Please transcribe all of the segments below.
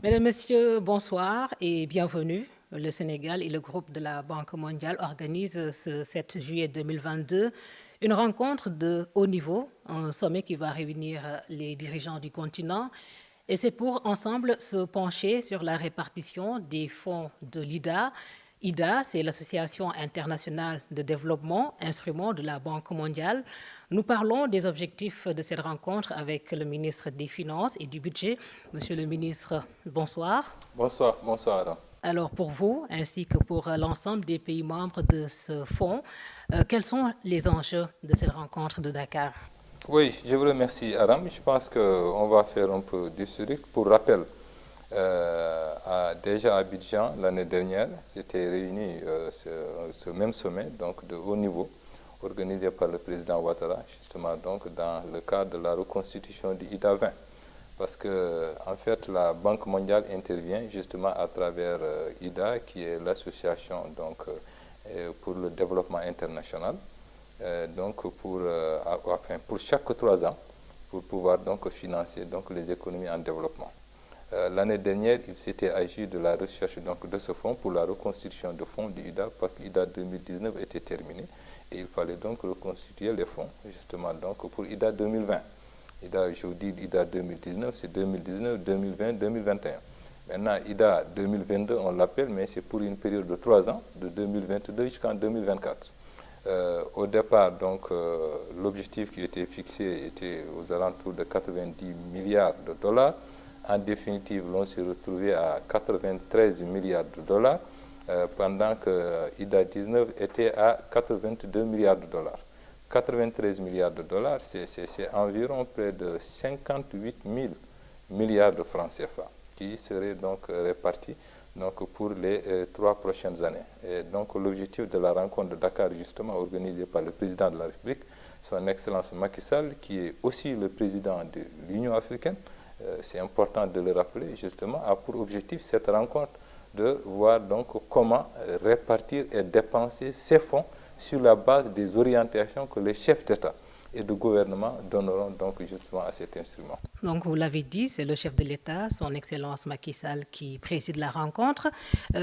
Mesdames, Messieurs, bonsoir et bienvenue. Le Sénégal et le groupe de la Banque mondiale organisent ce 7 juillet 2022 une rencontre de haut niveau, un sommet qui va réunir les dirigeants du continent. Et c'est pour ensemble se pencher sur la répartition des fonds de l'IDA. IDA, c'est l'Association internationale de développement, instrument de la Banque mondiale. Nous parlons des objectifs de cette rencontre avec le ministre des Finances et du Budget. Monsieur le ministre, bonsoir. Bonsoir, bonsoir Adam. Alors pour vous, ainsi que pour l'ensemble des pays membres de ce fonds, quels sont les enjeux de cette rencontre de Dakar? Oui, je vous remercie Adam. Je pense qu'on va faire un peu d'historique. Pour rappel, déjà à Abidjan l'année dernière, s'était réuni ce même sommet donc de haut niveau organisé par le président Ouattara, justement donc dans le cadre de la reconstitution du IDA 20. Parce que en fait, la Banque mondiale intervient justement à travers IDA, qui est l'association pour le développement international. Donc pour chaque 3 ans, pour pouvoir donc financer donc les économies en développement. L'année dernière, il s'était agi de la recherche donc de ce fonds pour la reconstitution de fonds du IDA, parce que l'IDA 2019 était terminé et il fallait donc reconstituer les fonds justement donc pour IDA 2020. IDA, je vous dis IDA 2019, c'est 2019, 2020, 2021. Maintenant, IDA 2022, on l'appelle, mais c'est pour une période de 3 ans, de 2022 jusqu'en 2024. Au départ, donc, l'objectif qui était fixé était aux alentours de 90 milliards de dollars. En définitive, l'on s'est retrouvé à 93 milliards de dollars, pendant que IDA 19 était à 82 milliards de dollars. 93 milliards de dollars, c'est environ près de 58 000 milliards de francs CFA qui seraient donc répartis donc, pour les 3 prochaines années. Et donc l'objectif de la rencontre de Dakar, justement organisée par le président de la République, son Excellence Macky Sall, qui est aussi le président de l'Union africaine, c'est important de le rappeler, justement, a pour objectif cette rencontre de voir donc comment répartir et dépenser ces fonds sur la base des orientations que les chefs d'État et de gouvernement donneront donc justement à cet instrument. Donc, vous l'avez dit, c'est le chef de l'État, son Excellence Macky Sall, qui préside la rencontre.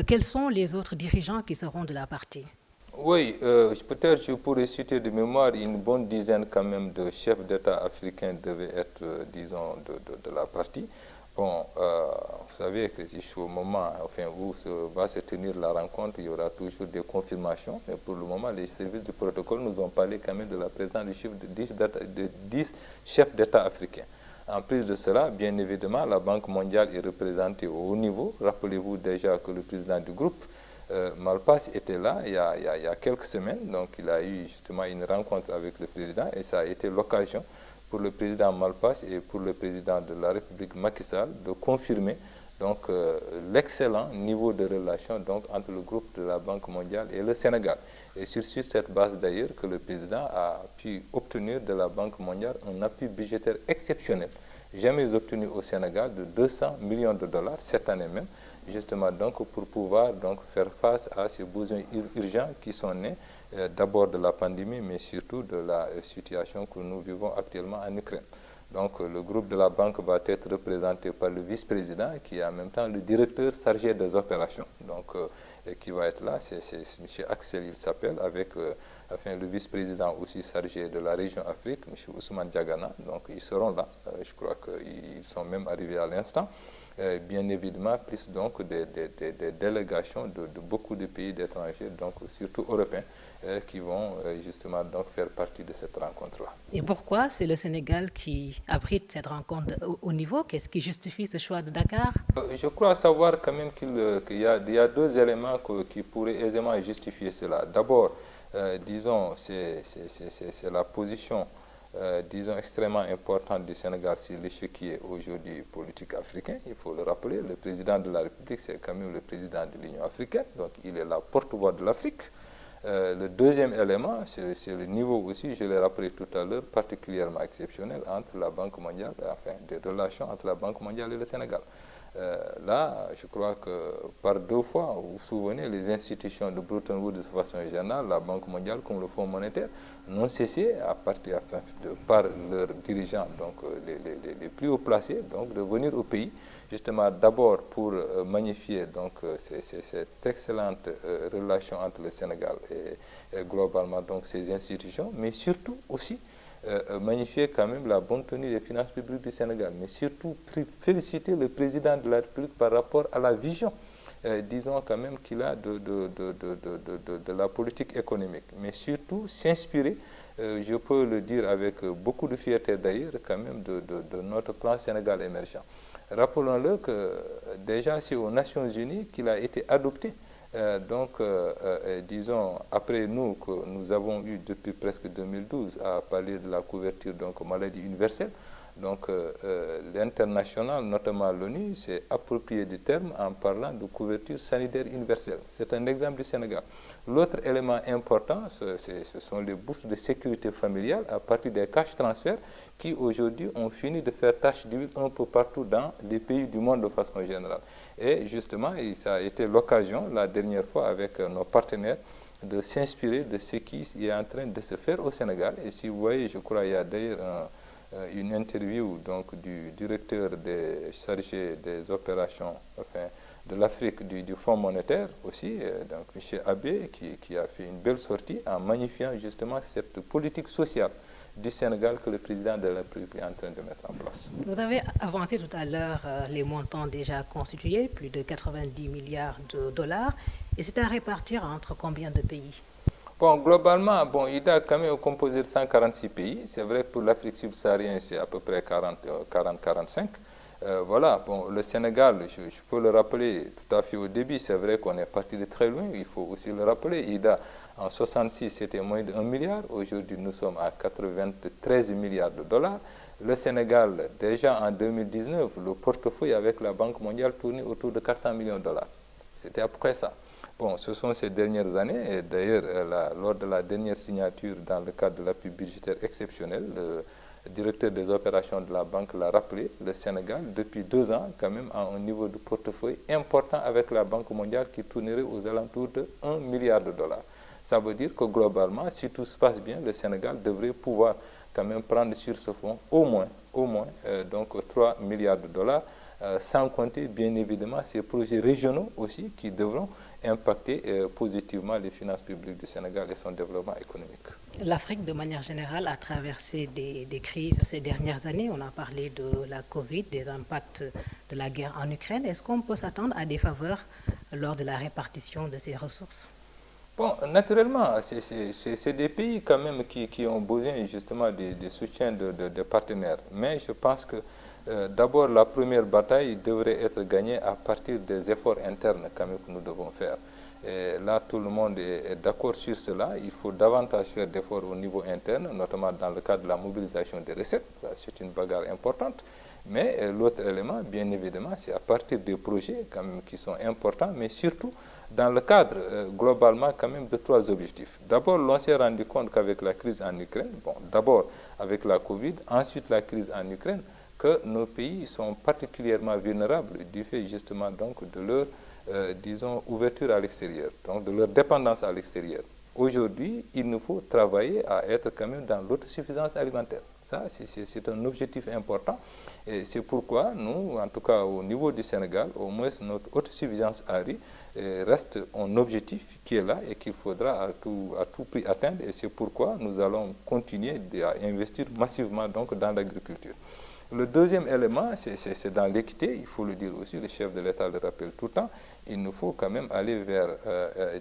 Quels sont les autres dirigeants qui seront de la partie? Oui, peut-être je pourrais citer de mémoire une bonne dizaine quand même de chefs d'État africains devaient être, disons, de la partie. Bon, vous savez que jusqu'au moment où va se tenir la rencontre, il y aura toujours des confirmations. Mais pour le moment, les services du protocole nous ont parlé quand même de la présence de 10 chefs d'État africains. En plus de cela, bien évidemment, la Banque mondiale est représentée au haut niveau. Rappelez-vous déjà que le président du groupe, Malpass, était là il y a quelques semaines. Donc il a eu justement une rencontre avec le président et ça a été l'occasion pour le président Malpass et pour le président de la République Macky Sall de confirmer donc l'excellent niveau de relation donc entre le groupe de la Banque mondiale et le Sénégal. Et sur cette base d'ailleurs que le président a pu obtenir de la Banque mondiale un appui budgétaire exceptionnel, jamais obtenu au Sénégal, de 200 millions de dollars cette année même, justement donc pour pouvoir donc faire face à ces besoins urgents qui sont nés d'abord de la pandémie, mais surtout de la situation que nous vivons actuellement en Ukraine. Donc le groupe de la banque va être représenté par le vice-président qui est en même temps le directeur chargé des opérations. Donc qui va être là, c'est M. Axel, il s'appelle, avec le vice-président aussi chargé de la région Afrique, M. Ousmane Diagana. Donc ils seront là, je crois qu'ils sont même arrivés à l'instant. Bien évidemment, plus donc des délégations de beaucoup de pays d'étrangers, donc surtout européens, qui vont justement donc faire partie de cette rencontre-là. Et pourquoi c'est le Sénégal qui abrite cette rencontre au niveau? Qu'est-ce qui justifie ce choix de Dakar? Je crois savoir quand même qu'il y a 2 éléments qui pourraient aisément justifier cela. D'abord, disons, c'est la position disons, extrêmement importante du Sénégal sur l'échiquier aujourd'hui politique africain. Il faut le rappeler, le président de la République, c'est quand même le président de l'Union africaine, donc il est la porte-voix de l'Afrique. Le deuxième élément, c'est le niveau aussi, je l'ai rappelé tout à l'heure, particulièrement exceptionnel entre la Banque mondiale, des relations entre la Banque mondiale et le Sénégal. Là, je crois que par 2 fois, vous vous souvenez, les institutions de Bretton Woods de façon générale, la Banque mondiale comme le Fonds monétaire, n'ont cessé, par leurs dirigeants, donc les plus haut placés, donc, de venir au pays, justement d'abord pour magnifier donc, cette excellente relation entre le Sénégal et globalement donc, ces institutions, mais surtout aussi magnifier quand même la bonne tenue des finances publiques du Sénégal, mais surtout féliciter le président de la République par rapport à la vision, disons quand même qu'il a de la politique économique, mais surtout s'inspirer, je peux le dire avec beaucoup de fierté d'ailleurs, quand même de notre plan Sénégal émergent. Rappelons-le que déjà c'est aux Nations Unies qu'il a été adopté. Disons, après nous, que nous avons eu depuis presque 2012 à parler de la couverture donc maladie universelle, donc l'international, notamment l'ONU, s'est approprié du terme en parlant de couverture sanitaire universelle. C'est un exemple du Sénégal. L'autre élément important, ce sont les bourses de sécurité familiale à partir des cash transferts qui aujourd'hui ont fini de faire tache d'huile un peu partout dans les pays du monde de façon générale. Et justement, ça a été l'occasion, la dernière fois avec nos partenaires, de s'inspirer de ce qui est en train de se faire au Sénégal. Et si vous voyez, je crois, il y a d'ailleurs une interview donc, du directeur chargé des opérations de l'Afrique du Fonds monétaire aussi, donc M. Abbé, qui a fait une belle sortie en magnifiant justement cette politique sociale du Sénégal que le président de la République est en train de mettre en place. Vous avez avancé tout à l'heure les montants déjà constitués, plus de 90 milliards de dollars, et c'est à répartir entre combien de pays? Bon, globalement, il a quand même composé de 146 pays. C'est vrai que pour l'Afrique subsaharienne, c'est à peu près 40-45. Voilà, le Sénégal, je peux le rappeler tout à fait au début, c'est vrai qu'on est parti de très loin, il faut aussi le rappeler. IDA, en 66, c'était moins de 1 milliard. Aujourd'hui, nous sommes à 93 milliards de dollars. Le Sénégal, déjà en 2019, le portefeuille avec la Banque mondiale tournait autour de 400 millions de dollars. C'était à peu près ça. Bon, ce sont ces dernières années, et d'ailleurs, lors de la dernière signature dans le cadre de l'appui budgétaire exceptionnel, le directeur des opérations de la banque l'a rappelé, le Sénégal, depuis 2 ans, quand même, a un niveau de portefeuille important avec la Banque mondiale qui tournerait aux alentours de 1 milliard de dollars. Ça veut dire que globalement, si tout se passe bien, le Sénégal devrait pouvoir quand même prendre sur ce fonds au moins donc 3 milliards de dollars, sans compter bien évidemment ces projets régionaux aussi qui devront impacter positivement les finances publiques du Sénégal et son développement économique. L'Afrique, de manière générale, a traversé des crises ces dernières années. On a parlé de la Covid, des impacts de la guerre en Ukraine. Est-ce qu'on peut s'attendre à des faveurs lors de la répartition de ces ressources? Bon, naturellement, c'est des pays quand même qui ont besoin justement de soutien de partenaires. Mais je pense que d'abord, la première bataille devrait être gagnée à partir des efforts internes quand même que nous devons faire. Et là, tout le monde est d'accord sur cela. Il faut davantage faire d'efforts au niveau interne, notamment dans le cadre de la mobilisation des recettes. C'est une bagarre importante. Mais l'autre élément, bien évidemment, c'est à partir des projets quand même qui sont importants, mais surtout dans le cadre globalement quand même de 3 objectifs. D'abord, l'on s'est rendu compte qu'avec la crise en Ukraine, d'abord avec la Covid, ensuite la crise en Ukraine, que nos pays sont particulièrement vulnérables du fait justement donc de leur, disons, ouverture à l'extérieur, donc de leur dépendance à l'extérieur. Aujourd'hui, il nous faut travailler à être quand même dans l'autosuffisance alimentaire. Ça, c'est un objectif important. Et c'est pourquoi nous, en tout cas au niveau du Sénégal, au moins notre autosuffisance à riz reste un objectif qui est là et qu'il faudra à tout prix atteindre. Et c'est pourquoi nous allons continuer à investir massivement donc, dans l'agriculture. Le deuxième élément, c'est dans l'équité, il faut le dire aussi, le chef de l'État le rappelle tout le temps, il nous faut quand même aller vers,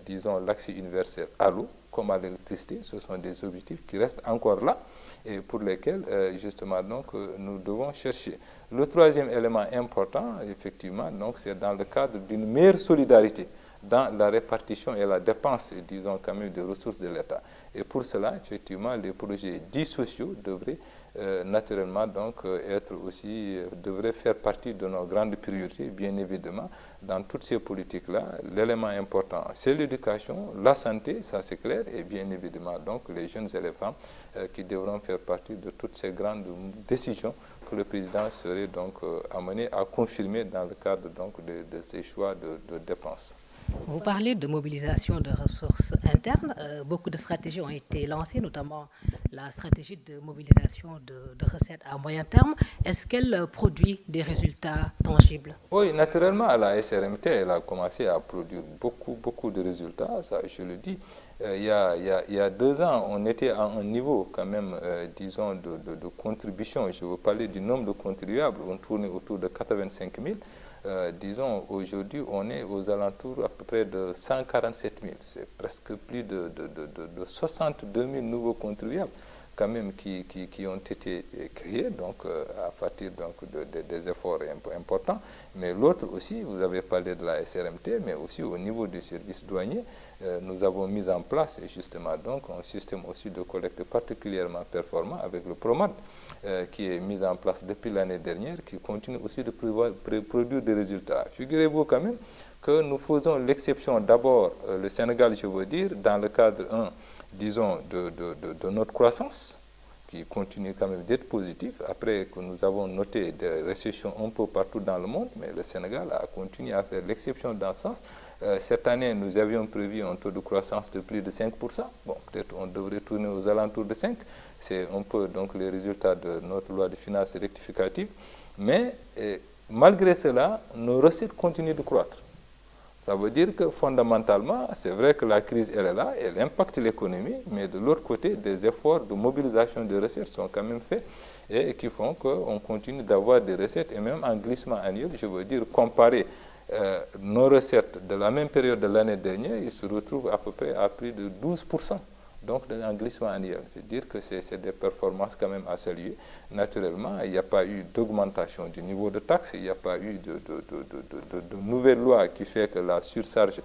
disons, l'accès universel à l'eau, comme à l'électricité. Ce sont des objectifs qui restent encore là et pour lesquels, justement, donc, nous devons chercher. Le troisième élément important, effectivement, donc, c'est dans le cadre d'une meilleure solidarité dans la répartition et la dépense, disons quand même, des ressources de l'État. Et pour cela, effectivement, les projets dits sociaux devraient naturellement donc être aussi, devraient faire partie de nos grandes priorités, bien évidemment. Dans toutes ces politiques-là, l'élément important, c'est l'éducation, la santé, ça c'est clair, et bien évidemment donc les jeunes et les femmes qui devront faire partie de toutes ces grandes décisions que le président serait donc amené à confirmer dans le cadre donc de ces choix de dépenses. Vous parlez de mobilisation de ressources internes. Beaucoup de stratégies ont été lancées, notamment la stratégie de mobilisation de recettes à moyen terme. Est-ce qu'elle produit des résultats tangibles? Oui, naturellement, la SRMT, elle a commencé à produire beaucoup de résultats, ça je le dis. Il y a 2 ans, on était à un niveau quand même, disons, de contribution. Je veux parler du nombre de contribuables, on tournait autour de 85 000. Disons, aujourd'hui, on est aux alentours à peu près de 147 000. C'est presque plus de 62 000 nouveaux contribuables quand même qui ont été créés, donc à partir donc, des efforts importants. Mais l'autre aussi, vous avez parlé de la SRMT, mais aussi au niveau du service douanier, nous avons mis en place justement donc un système aussi de collecte particulièrement performant avec le PROMAD, qui est mis en place depuis l'année dernière, qui continue aussi de produire des résultats. Figurez-vous quand même que nous faisons l'exception d'abord, le Sénégal, je veux dire, dans le cadre, disons, de notre croissance, qui continue quand même d'être positif, après que nous avons noté des récessions un peu partout dans le monde, mais le Sénégal a continué à faire l'exception dans ce sens. Cette année, nous avions prévu un taux de croissance de plus de 5%. Bon, peut-être on devrait tourner aux alentours de 5%. C'est un peu donc les résultats de notre loi de finances rectificative. Mais malgré cela, nos recettes continuent de croître. Ça veut dire que fondamentalement, c'est vrai que la crise, elle est là, elle impacte l'économie, mais de l'autre côté, des efforts de mobilisation de recettes sont quand même faits et qui font qu'on continue d'avoir des recettes, et même en glissement annuel, je veux dire, comparer nos recettes de la même période de l'année dernière, ils se retrouvent à peu près à plus de 12%. Donc, un glissement annuel. Je veux dire que c'est des performances quand même à saluer. Naturellement, il n'y a pas eu d'augmentation du niveau de taxes, il n'y a pas eu de nouvelle loi qui fait que la surcharge,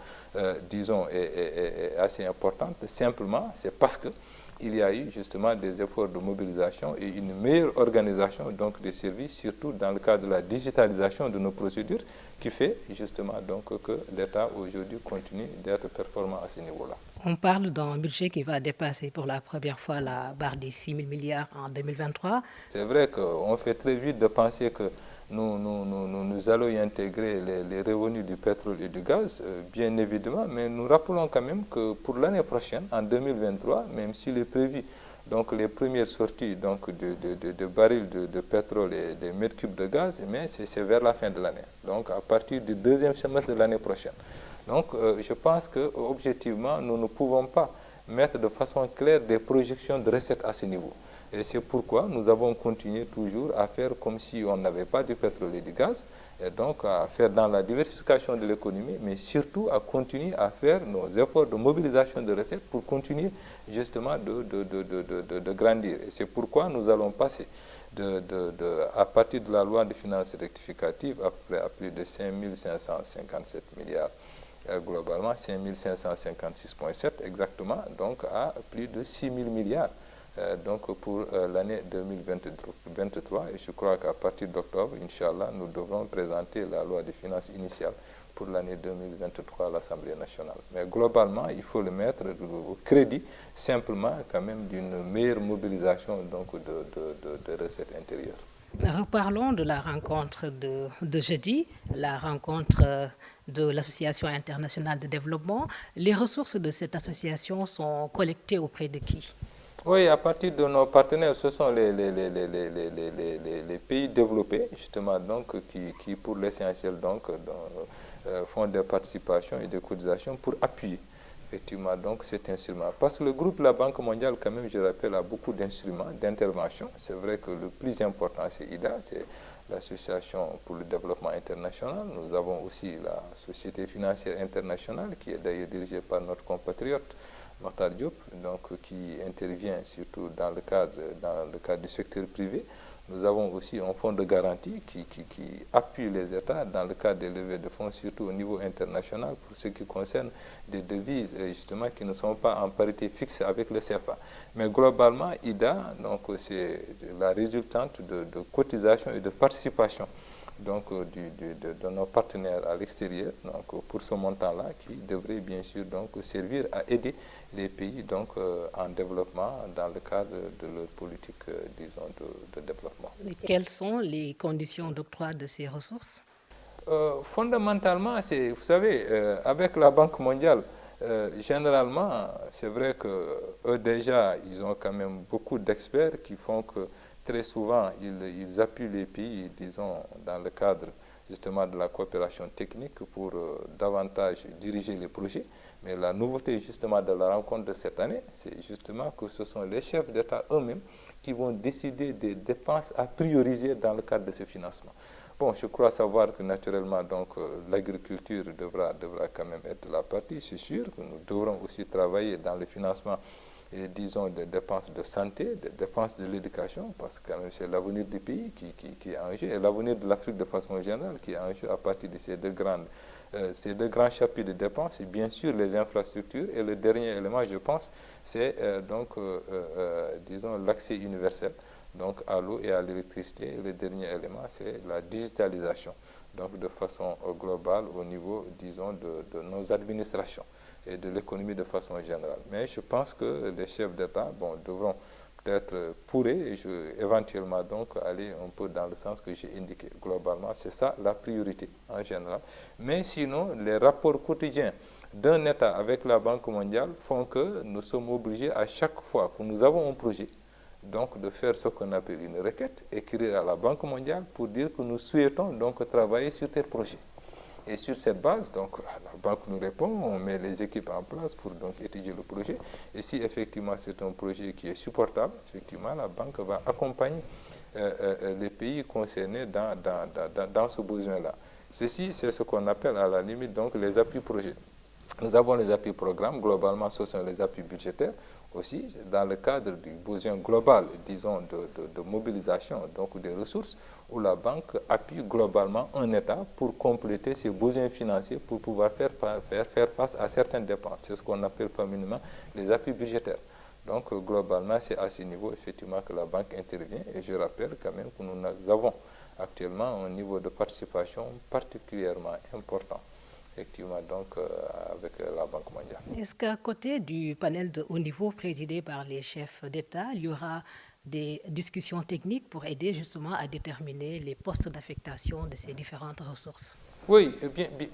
disons, est assez importante. Simplement, c'est parce que il y a eu justement des efforts de mobilisation et une meilleure organisation donc des services, surtout dans le cadre de la digitalisation de nos procédures, qui fait justement donc que l'État aujourd'hui continue d'être performant à ce niveau-là. On parle d'un budget qui va dépasser pour la première fois la barre des 6 000 milliards en 2023. C'est vrai qu'on fait très vite de penser que nous allons y intégrer les revenus du pétrole et du gaz, bien évidemment, mais nous rappelons quand même que pour l'année prochaine, en 2023, même s'il est prévu donc les premières sorties donc, de barils de pétrole et des mètres cubes de gaz, mais c'est vers la fin de l'année, donc à partir du 2e semestre de l'année prochaine. Donc je pense qu'objectivement, nous ne pouvons pas mettre de façon claire des projections de recettes à ce niveau. Et c'est pourquoi nous avons continué toujours à faire comme si on n'avait pas de pétrole et du gaz, et donc à faire dans la diversification de l'économie, mais surtout à continuer à faire nos efforts de mobilisation de recettes pour continuer justement de grandir. Et c'est pourquoi nous allons passer à partir de la loi de finances rectificative à plus de 5 557 milliards. Globalement 5 556,7 exactement, donc à plus de 6 000 milliards. Donc pour l'année 2023, et je crois qu'à partir d'octobre, Inch'Allah, nous devrons présenter la loi de finances initiale pour l'année 2023 à l'Assemblée nationale. Mais globalement, il faut le mettre au crédit simplement quand même d'une meilleure mobilisation donc, de recettes intérieures. Reparlons de la rencontre de jeudi, la rencontre de l'Association internationale de développement. Les ressources de cette association sont collectées auprès de qui? Oui, à partir de nos partenaires, ce sont les pays développés, justement, donc, qui pour l'essentiel, donc, font des participations et des cotisations pour appuyer, effectivement, donc, cet instrument. Parce que le groupe de la Banque mondiale, quand même, je rappelle, a beaucoup d'instruments d'intervention. C'est vrai que le plus important, c'est IDA, c'est l'Association pour le développement international. Nous avons aussi la Société financière internationale, qui est d'ailleurs dirigée par notre compatriote, Mokhtar Diop, donc, qui intervient surtout dans le cadre du secteur privé. Nous avons aussi un fonds de garantie qui appuie les États dans le cadre des levées de fonds, surtout au niveau international, pour ce qui concerne des devises justement qui ne sont pas en parité fixe avec le CFA. Mais globalement, IDA, c'est la résultante de cotisations et de participation donc, de nos partenaires à l'extérieur, pour ce montant-là, qui devrait bien sûr donc, servir à aider les pays donc, en développement dans le cadre de leur politique, disons, de développement. Et quelles sont les conditions d'octroi de ces ressources? Fondamentalement, vous savez, avec la Banque mondiale, généralement, c'est vrai qu'eux déjà, ils ont quand même beaucoup d'experts qui font que très souvent, ils appuient les pays, disons, dans le cadre justement de la coopération technique pour davantage diriger les projets. Mais la nouveauté justement de la rencontre de cette année, c'est justement que ce sont les chefs d'État eux-mêmes qui vont décider des dépenses à prioriser dans le cadre de ce financement. Bon, je crois savoir que naturellement, donc, l'agriculture devra quand même être la partie, c'est sûr que nous devrons aussi travailler dans le financement et disons des dépenses de santé, des dépenses de l'éducation, parce que quand même c'est l'avenir du pays qui est en jeu, et l'avenir de l'Afrique de façon générale qui est en jeu à partir de ces deux grands chapitres de dépenses, et bien sûr les infrastructures, et le dernier élément, je pense, c'est disons l'accès universel, donc à l'eau et à l'électricité, et le dernier élément, c'est la digitalisation, donc de façon globale au niveau, disons, de nos administrations et de l'économie de façon générale. Mais je pense que les chefs d'État devront peut-être pourraient éventuellement donc aller un peu dans le sens que j'ai indiqué. Globalement, c'est ça la priorité en général. Mais sinon, les rapports quotidiens d'un État avec la Banque mondiale font que nous sommes obligés à chaque fois que nous avons un projet, donc de faire ce qu'on appelle une requête, écrire à la Banque mondiale pour dire que nous souhaitons donc travailler sur tel projet. Et sur cette base, donc, la banque nous répond, on met les équipes en place pour donc étudier le projet. Et si effectivement c'est un projet qui est supportable, effectivement la banque va accompagner les pays concernés dans ce besoin-là. Ceci, c'est ce qu'on appelle à la limite donc les appuis projets. Nous avons les appuis programmes, globalement ce sont les appuis budgétaires aussi, dans le cadre du besoin global, disons, de mobilisation donc des ressources, où la banque appuie globalement un État pour compléter ses besoins financiers pour pouvoir faire face à certaines dépenses. C'est ce qu'on appelle familièrement les appuis budgétaires. Donc globalement, c'est à ce niveau effectivement que la banque intervient, et je rappelle quand même que nous avons actuellement un niveau de participation particulièrement important, effectivement, donc avec la Banque mondiale. Est-ce qu'à côté du panel de haut niveau présidé par les chefs d'État, il y aura des discussions techniques pour aider justement à déterminer les postes d'affectation de ces différentes ressources? Oui,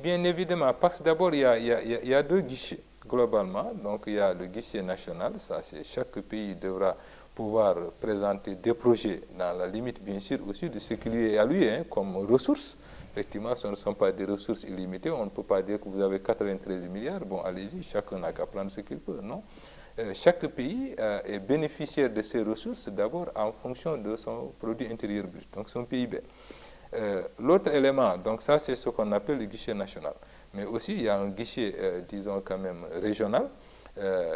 bien évidemment, parce que d'abord, il y a deux guichets globalement. Donc, il y a le guichet national, ça c'est chaque pays devra pouvoir présenter des projets dans la limite, bien sûr, aussi de ce qui lui est alloué comme ressources. Effectivement, ce ne sont pas des ressources illimitées. On ne peut pas dire que vous avez 93 milliards. Bon, allez-y, chacun n'a qu'à prendre ce qu'il peut. Non. Chaque pays est bénéficiaire de ses ressources d'abord en fonction de son produit intérieur brut, donc son PIB. L'autre élément, donc ça c'est ce qu'on appelle le guichet national. Mais aussi il y a un guichet, disons quand même régional.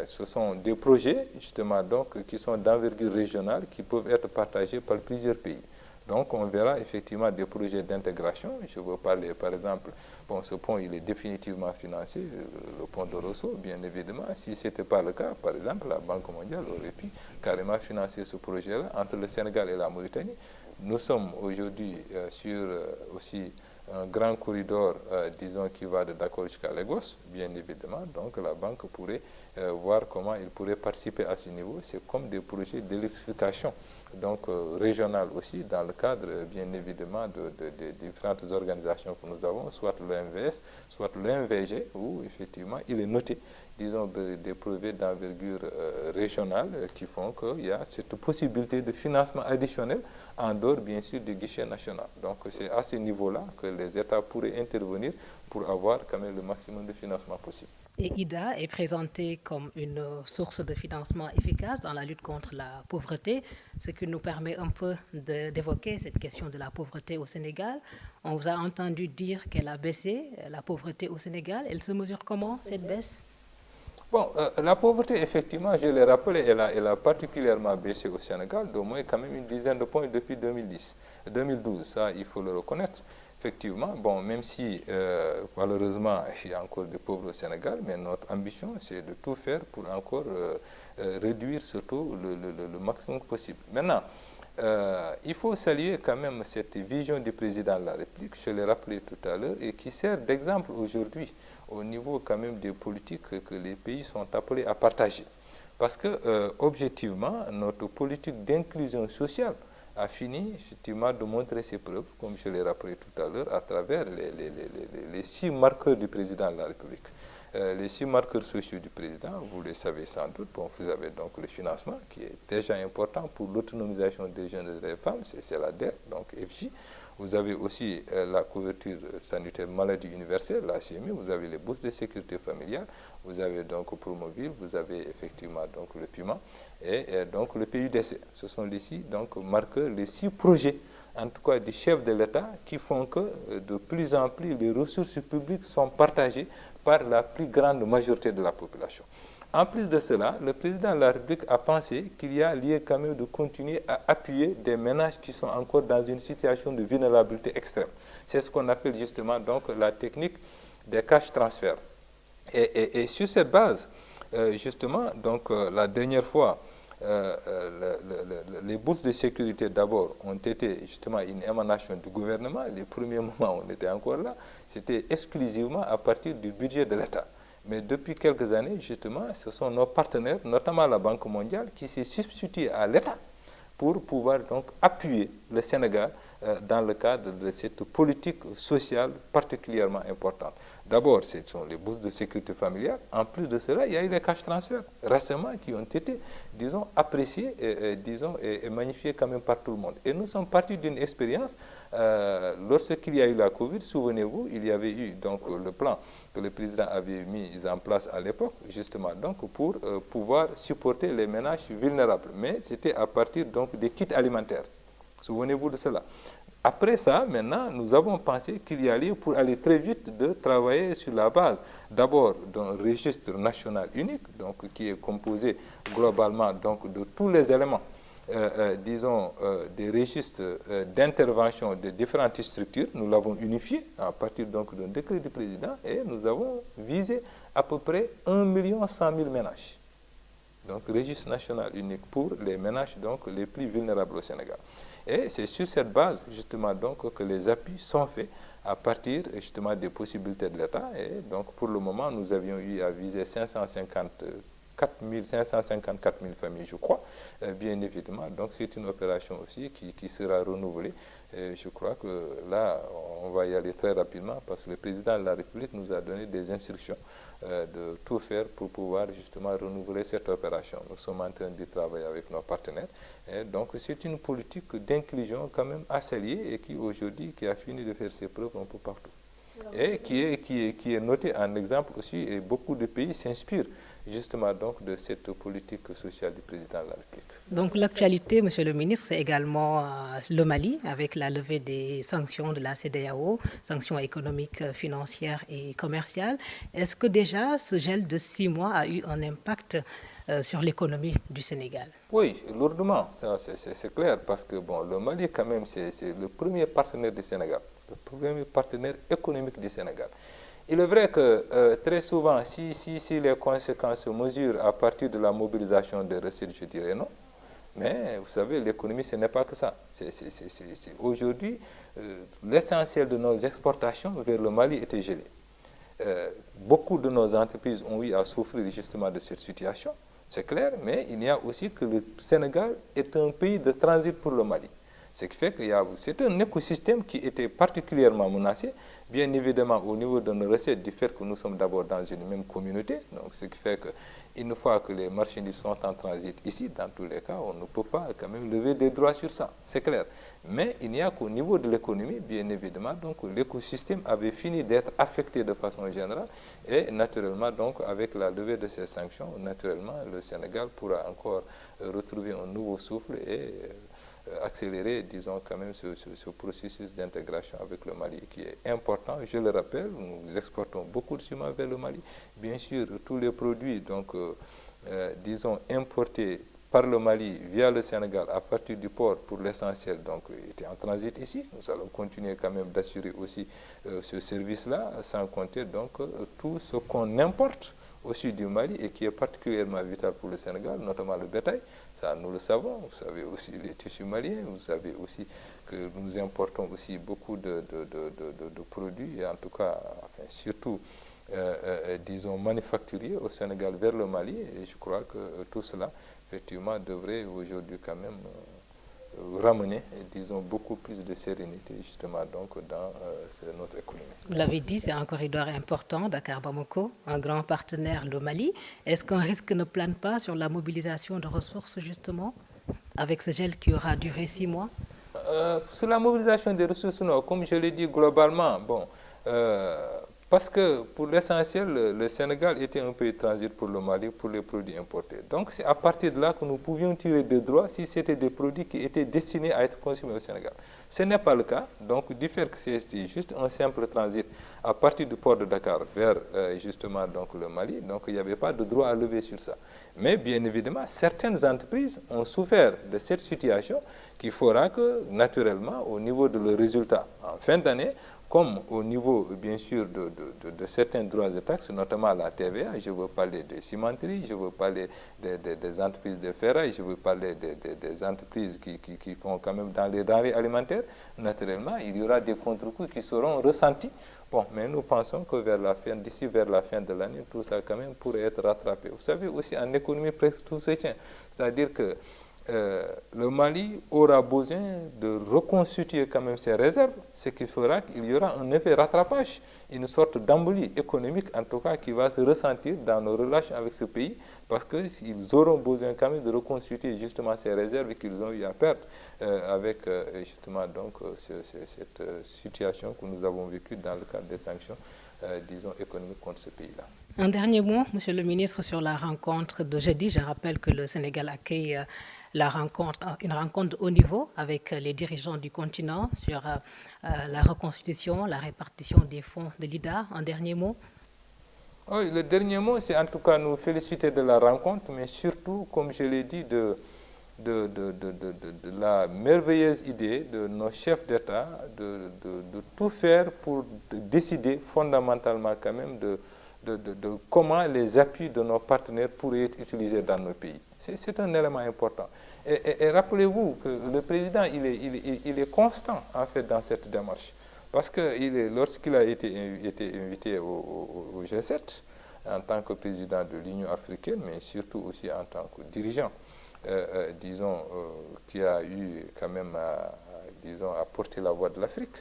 Ce sont des projets justement donc qui sont d'envergure régionale qui peuvent être partagés par plusieurs pays. Donc on verra effectivement des projets d'intégration. Je veux parler par exemple, ce pont il est définitivement financé, le pont de Rosso bien évidemment. Si ce n'était pas le cas, par exemple, la Banque mondiale aurait pu carrément financer ce projet-là entre le Sénégal et la Mauritanie. Nous sommes aujourd'hui sur aussi un grand corridor, disons, qui va de Dakar jusqu'à Lagos, bien évidemment. Donc la banque pourrait voir comment il pourrait participer à ce niveau. C'est comme des projets d'électrification, donc régionales aussi, dans le cadre, bien évidemment, de différentes organisations que nous avons, soit l'OMVS, soit l'OMVG, où effectivement il est noté, disons, des projets d'envergure régionale qui font qu'il y a cette possibilité de financement additionnel en dehors, bien sûr, du guichet national. Donc, c'est à ce niveau-là que les États pourraient intervenir pour avoir quand même le maximum de financement possible. Et IDA est présenté comme une source de financement efficace dans la lutte contre la pauvreté, ce qui nous permet un peu d'évoquer cette question de la pauvreté au Sénégal. On vous a entendu dire qu'elle a baissé, la pauvreté au Sénégal. Elle se mesure comment, cette baisse? Bon, la pauvreté, effectivement, je l'ai rappelé, elle a particulièrement baissé au Sénégal, d'au moins quand même une dizaine de points depuis 2012, ça, il faut le reconnaître. Effectivement, bon, même si malheureusement il y a encore des pauvres au Sénégal, mais notre ambition, c'est de tout faire pour encore réduire ce taux le maximum possible. Maintenant, il faut saluer quand même cette vision du président de la République, je l'ai rappelé tout à l'heure, et qui sert d'exemple aujourd'hui au niveau quand même des politiques que les pays sont appelés à partager. Parce que, objectivement, notre politique d'inclusion sociale a fini effectivement de montrer ses preuves, comme je l'ai rappelé tout à l'heure, à travers les 6 marqueurs du président de la République. Les 6 marqueurs sociaux du président, vous le savez sans doute, bon, vous avez donc le financement qui est déjà important pour l'autonomisation des jeunes et des femmes, c'est la DER, donc FJ. Vous avez aussi la couverture sanitaire maladie universelle, la CMU, vous avez les bourses de sécurité familiale, vous avez donc Promoville, vous avez effectivement donc le PUMA et donc le PUDC. Ce sont les 6 donc, marqueurs, les 6 projets, en tout cas du chef de l'État, qui font que de plus en plus les ressources publiques sont partagées par la plus grande majorité de la population. En plus de cela, le président de la République a pensé qu'il y a lieu quand même de continuer à appuyer des ménages qui sont encore dans une situation de vulnérabilité extrême. C'est ce qu'on appelle justement donc la technique des cash transferts. Et sur cette base, justement, donc la dernière fois, les bourses de sécurité d'abord ont été justement une émanation du gouvernement. Les premiers moments, on était encore là. C'était exclusivement à partir du budget de l'État. Mais depuis quelques années, justement, ce sont nos partenaires, notamment la Banque mondiale, qui s'est substituée à l'État pour pouvoir donc appuyer le Sénégal dans le cadre de cette politique sociale particulièrement importante. D'abord, ce sont les bourses de sécurité familiale. En plus de cela, il y a eu les cash transferts récemment qui ont été, disons, appréciés et magnifiés quand même par tout le monde. Et nous sommes partis d'une expérience, lorsqu'il y a eu la Covid, souvenez-vous, il y avait eu donc le plan que le président avait mis en place à l'époque, justement, donc pour pouvoir supporter les ménages vulnérables. Mais c'était à partir donc des kits alimentaires. Souvenez-vous de cela. Après ça, maintenant, nous avons pensé qu'il y a lieu pour aller très vite de travailler sur la base d'abord d'un registre national unique, donc qui est composé globalement donc de tous les éléments, disons, des registres d'intervention de différentes structures. Nous l'avons unifié à partir donc d'un décret du président et nous avons visé à peu près 1 100 000 ménages. Donc, registre national unique pour les ménages donc les plus vulnérables au Sénégal. Et c'est sur cette base, justement, donc, que les appuis sont faits à partir, justement, des possibilités de l'État. Et donc, pour le moment, nous avions eu à viser 554 000 familles, je crois, bien évidemment. Donc, c'est une opération aussi qui sera renouvelée. Et je crois que là, on va y aller très rapidement parce que le président de la République nous a donné des instructions de tout faire pour pouvoir justement renouveler cette opération. Nous sommes en train de travailler avec nos partenaires. Et donc, c'est une politique d'inclusion quand même assez liée et qui aujourd'hui qui a fini de faire ses preuves un peu partout. Et qui est noté en exemple aussi, et beaucoup de pays s'inspirent justement donc de cette politique sociale du président de la République. Donc l'actualité, Monsieur le ministre, c'est également le Mali, avec la levée des sanctions de la CEDEAO, sanctions économiques, financières et commerciales. Est-ce que déjà ce gel de 6 mois a eu un impact sur l'économie du Sénégal? Oui, lourdement, c'est clair, parce que bon, le Mali quand même, c'est le premier partenaire du Sénégal, le premier partenaire économique du Sénégal. Il est vrai que très souvent, si les conséquences se mesurent à partir de la mobilisation des recettes, je dirais non. Mais vous savez, l'économie, ce n'est pas que ça. Aujourd'hui, l'essentiel de nos exportations vers le Mali était gelé. Beaucoup de nos entreprises ont eu à souffrir justement de cette situation, c'est clair, mais il y a aussi que le Sénégal est un pays de transit pour le Mali. Ce qui fait que c'est un écosystème qui était particulièrement menacé, bien évidemment au niveau de nos recettes, du fait que nous sommes d'abord dans une même communauté. Donc, ce qui fait qu'une fois que les marchandises sont en transit ici, dans tous les cas, on ne peut pas quand même lever des droits sur ça, c'est clair. Mais il n'y a qu'au niveau de l'économie, bien évidemment, donc l'écosystème avait fini d'être affecté de façon générale et naturellement, donc avec la levée de ces sanctions, naturellement, le Sénégal pourra encore retrouver un nouveau souffle et accélérer, disons, quand même ce processus d'intégration avec le Mali qui est important. Je le rappelle, nous exportons beaucoup de ciment vers le Mali. Bien sûr, tous les produits, donc, disons, importés par le Mali via le Sénégal à partir du port pour l'essentiel, donc était en transit ici. Nous allons continuer quand même d'assurer aussi ce service-là, sans compter donc tout ce qu'on importe au sud du Mali et qui est particulièrement vital pour le Sénégal, notamment le bétail. Ça, nous le savons. Vous savez aussi les tissus maliens. Vous savez aussi que nous importons aussi beaucoup de produits, et en tout cas, enfin, surtout, disons, manufacturiers au Sénégal vers le Mali. Et je crois que tout cela, effectivement, devrait aujourd'hui quand même ramener, disons, beaucoup plus de sérénité justement donc dans notre économie. Vous l'avez dit, c'est un corridor important, Dakar-Bamako, un grand partenaire, le Mali. Est-ce qu'un risque ne plane pas sur la mobilisation de ressources justement, avec ce gel qui aura duré 6 mois? Sur la mobilisation des ressources, non, comme je l'ai dit globalement, bon, parce que pour l'essentiel, le Sénégal était un pays de transit pour le Mali, pour les produits importés. Donc c'est à partir de là que nous pouvions tirer des droits si c'était des produits qui étaient destinés à être consommés au Sénégal. Ce n'est pas le cas, donc du fait que c'est juste un simple transit à partir du port de Dakar vers justement donc, le Mali, donc il n'y avait pas de droit à lever sur ça. Mais bien évidemment, certaines entreprises ont souffert de cette situation qui fera que naturellement, au niveau de leurs résultats en fin d'année, comme au niveau, bien sûr, de certains droits et taxes, notamment la TVA, je veux parler des cimenteries, je veux parler des entreprises de ferraille, je veux parler des entreprises qui font quand même dans les denrées alimentaires, naturellement, il y aura des contre-coups qui seront ressentis. Bon, mais nous pensons que d'ici vers la fin de l'année, tout ça quand même pourrait être rattrapé. Vous savez, aussi en économie, presque tout se tient. C'est-à-dire que le Mali aura besoin de reconstituer quand même ses réserves, ce qui fera qu'il y aura un effet rattrapage, une sorte d'embolie économique en tout cas qui va se ressentir dans nos relations avec ce pays, parce qu'ils auront besoin quand même de reconstituer justement ces réserves qu'ils ont eu à perdre avec justement donc cette situation que nous avons vécue dans le cadre des sanctions, disons, économiques contre ce pays-là. Un dernier mot, Monsieur le ministre, sur la rencontre de jeudi. Je rappelle que le Sénégal accueille une rencontre de haut niveau avec les dirigeants du continent sur la reconstitution, la répartition des fonds de l'IDA. Un dernier mot? Oui, le dernier mot, c'est en tout cas nous féliciter de la rencontre, mais surtout, comme je l'ai dit, de la merveilleuse idée de nos chefs d'État de tout faire pour décider fondamentalement quand même de comment les appuis de nos partenaires pourraient être utilisés dans nos pays. C'est un élément important. Et rappelez-vous que le président, il est constant en fait dans cette démarche. Parce que lorsqu'il a été invité au G7, en tant que président de l'Union africaine, mais surtout aussi en tant que dirigeant, disons, qui a eu quand même à porter la voix de l'Afrique,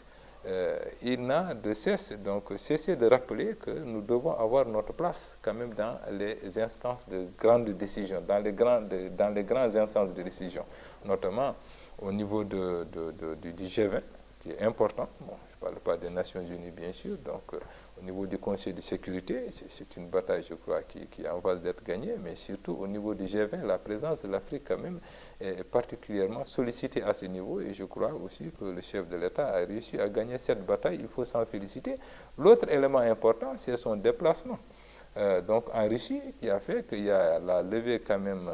il n'a de cesse cessé de rappeler que nous devons avoir notre place quand même dans les instances de grandes décisions, dans les grandes instances de décision, notamment au niveau du G20, qui est important. Bon, je ne parle pas des Nations Unies, bien sûr. Donc, au niveau du Conseil de sécurité, c'est une bataille, je crois, qui est en voie d'être gagnée. Mais surtout, au niveau du G20, la présence de l'Afrique, quand même, est particulièrement sollicitée à ce niveau. Et je crois aussi que le chef de l'État a réussi à gagner cette bataille. Il faut s'en féliciter. L'autre élément important, c'est son déplacement. Donc, en Russie, qui a fait qu'il y a la levée, quand même,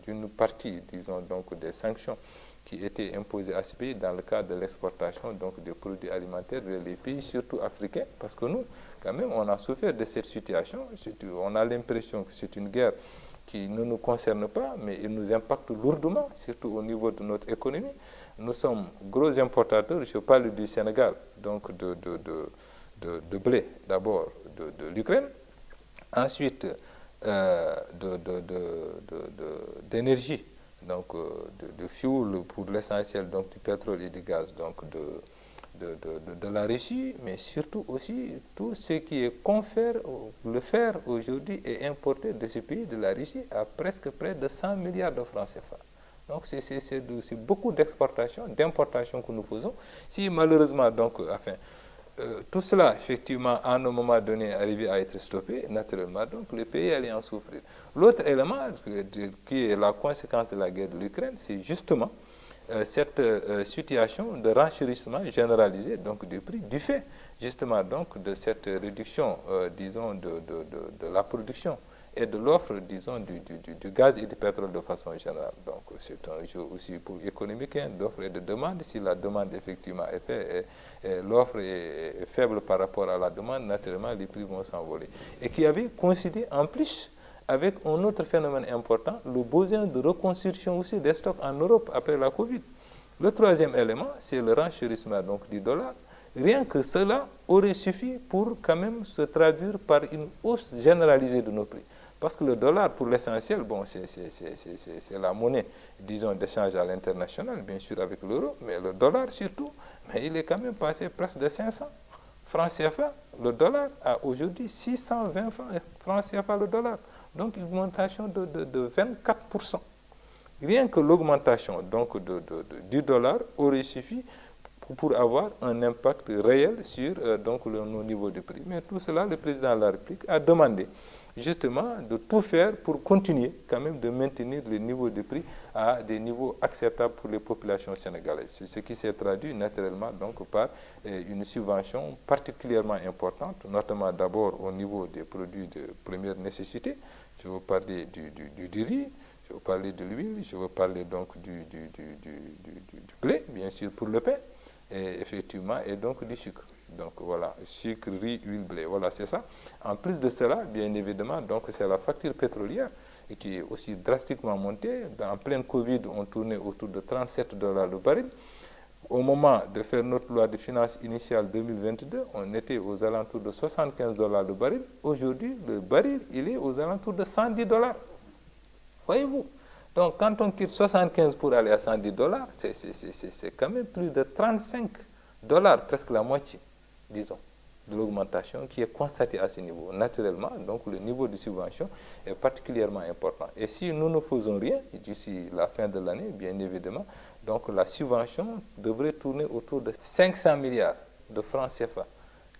d'une partie, disons, donc, des sanctions qui étaient imposées à ce pays dans le cadre de l'exportation des produits alimentaires vers les pays, surtout africains, parce que nous, quand même, on a souffert de cette situation. On a l'impression que c'est une guerre qui ne nous concerne pas, mais il nous impacte lourdement, surtout au niveau de notre économie. Nous sommes gros importateurs, je parle du Sénégal, donc de blé, d'abord de l'Ukraine, ensuite d'énergie, donc de fuel pour l'essentiel, donc du pétrole et du gaz, donc de la Russie, mais surtout aussi tout ce qui est le fer aujourd'hui est importé de ce pays, de la Russie, à presque près de 100 milliards de francs CFA. Donc c'est beaucoup d'importations que nous faisons. Si malheureusement, donc, enfin, tout cela, effectivement, à un moment donné, arrivé à être stoppé, naturellement, donc le pays allait en souffrir. L'autre élément, qui est la conséquence de la guerre de l'Ukraine, c'est justement cette situation de renchérissement généralisé donc du prix du fait justement donc de cette réduction, disons, de la production et de l'offre, disons, du gaz et du pétrole de façon générale. Donc c'est un jeu aussi pour économique d'offre et de demande. Si la demande effectivement est faite et l'offre est faible par rapport à la demande, naturellement les prix vont s'envoler. Et qui avait coïncidé en plus avec un autre phénomène important, le besoin de reconstitution aussi des stocks en Europe après la Covid. Le troisième élément, c'est le renchérissement donc, du dollar. Rien que cela aurait suffi pour quand même se traduire par une hausse généralisée de nos prix. Parce que le dollar, pour l'essentiel, bon, c'est la monnaie, disons, d'échange à l'international, bien sûr avec l'euro, mais le dollar surtout, mais il est quand même passé presque de 500 francs CFA. Le dollar a aujourd'hui 620 francs CFA le dollar. Donc une augmentation de 24%. Rien que l'augmentation donc du dollar aurait suffi pour avoir un impact réel sur donc nos niveaux de prix. Mais tout cela, le président de la République a demandé justement de tout faire pour continuer quand même de maintenir les niveaux de prix à des niveaux acceptables pour les populations sénégalaises. C'est ce qui s'est traduit naturellement donc par une subvention particulièrement importante, notamment d'abord au niveau des produits de première nécessité. Je veux parler du riz, je veux parler de l'huile, je veux parler donc du blé, bien sûr pour le pain, et effectivement, et donc du sucre. Donc voilà, sucre, riz, huile, blé, voilà, c'est ça. En plus de cela, bien évidemment, donc c'est la facture pétrolière et qui est aussi drastiquement montée. En pleine Covid, on tournait autour de 37 $ le baril. Au moment de faire notre loi de finances initiale 2022, on était aux alentours de 75 $ le baril. Aujourd'hui, le baril, il est aux alentours de 110 $. Voyez-vous? Donc, quand on quitte 75 pour aller à 110 $, c'est quand même plus de 35 $, presque la moitié, disons, de l'augmentation qui est constatée à ce niveau. Naturellement, donc, le niveau de subvention est particulièrement important. Et si nous ne faisons rien d'ici la fin de l'année, bien évidemment, donc la subvention devrait tourner autour de 500 milliards de francs CFA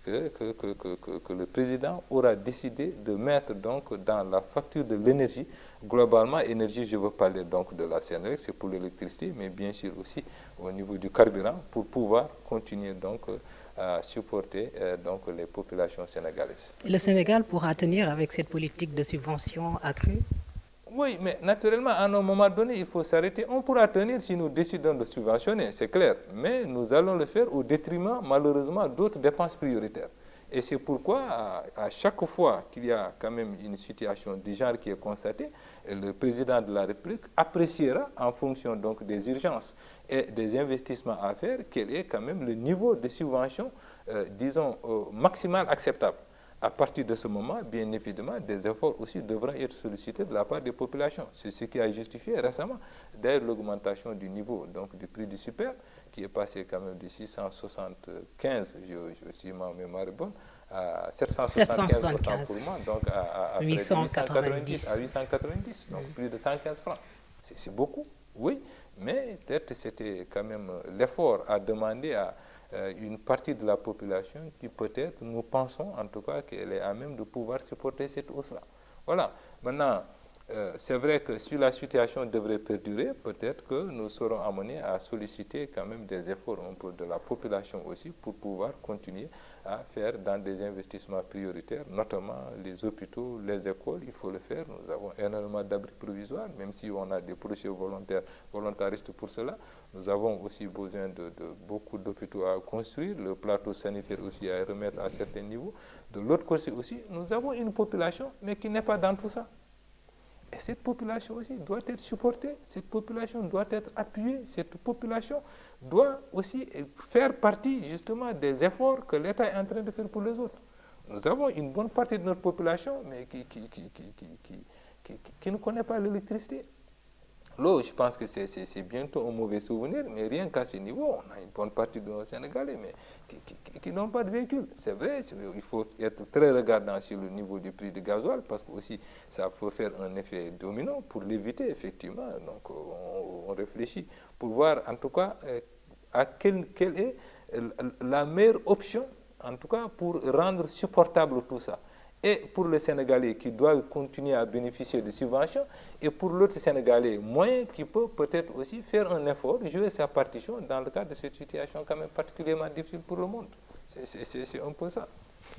que le président aura décidé de mettre donc dans la facture de l'énergie. Globalement, énergie, je veux parler donc de la Sénélec, c'est pour l'électricité, mais bien sûr aussi au niveau du carburant pour pouvoir continuer donc à supporter donc les populations sénégalaises. Le Sénégal pourra tenir avec cette politique de subvention accrue? Oui, mais naturellement, à un moment donné, il faut s'arrêter. On pourra tenir si nous décidons de subventionner, c'est clair. Mais nous allons le faire au détriment, malheureusement, d'autres dépenses prioritaires. Et c'est pourquoi, à chaque fois qu'il y a quand même une situation du genre qui est constatée, le président de la République appréciera, en fonction donc des urgences et des investissements à faire, quel est quand même le niveau de subvention, disons, maximal acceptable. À partir de ce moment, bien évidemment, des efforts aussi devront être sollicités de la part des populations. C'est ce qui a justifié récemment d'ailleurs l'augmentation du niveau donc, du prix du super, qui est passé quand même de 675, si ma mémoire est bonne, à 775 pour moi, donc à 890. À 890, donc plus de 115 francs. C'est beaucoup, oui, mais peut-être c'était quand même l'effort à demander à une partie de la population qui peut-être, nous pensons en tout cas qu'elle est à même de pouvoir supporter cette hausse-là. Voilà. Maintenant, c'est vrai que si la situation devrait perdurer, peut-être que nous serons amenés à solliciter quand même des efforts un peu de la population aussi pour pouvoir continuer à faire dans des investissements prioritaires, notamment les hôpitaux, les écoles, il faut le faire. Nous avons énormément d'abris provisoires, même si on a des projets volontaristes pour cela. Nous avons aussi besoin de beaucoup d'hôpitaux à construire, le plateau sanitaire aussi à remettre à certains niveaux. De l'autre côté aussi, nous avons une population, mais qui n'est pas dans tout ça. Et cette population aussi doit être supportée, cette population doit être appuyée, cette population doit aussi faire partie justement des efforts que l'État est en train de faire pour les autres. Nous avons une bonne partie de notre population mais qui ne connaît pas l'électricité. L'eau, je pense que c'est bientôt un mauvais souvenir, mais rien qu'à ce niveau, on a une bonne partie de nos Sénégalais mais qui n'ont pas de véhicule. C'est vrai, il faut être très regardant sur le niveau du prix du gasoil, parce que aussi ça peut faire un effet domino pour l'éviter, effectivement. Donc on réfléchit pour voir en tout cas quelle est la meilleure option, en tout cas pour rendre supportable tout ça. et pour le Sénégalais qui doit continuer à bénéficier de subventions, et pour l'autre Sénégalais moyen qui peut peut-être aussi faire un effort, jouer sa partition dans le cadre de cette situation quand même particulièrement difficile pour le monde. C'est un peu ça.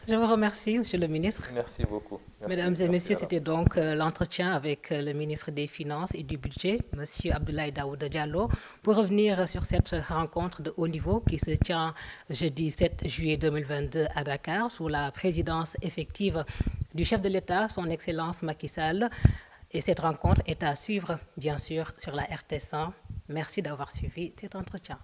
Je vous remercie, Monsieur le ministre. Merci beaucoup. Merci, Mesdames et messieurs, c'était donc l'entretien avec le ministre des Finances et du Budget, Monsieur Abdoulaye Daouda Diallo, pour revenir sur cette rencontre de haut niveau qui se tient jeudi 7 juillet 2022 à Dakar, sous la présidence effective du chef de l'État, son Excellence Macky Sall. Et cette rencontre est à suivre, bien sûr, sur la RTS100. Merci d'avoir suivi cet entretien.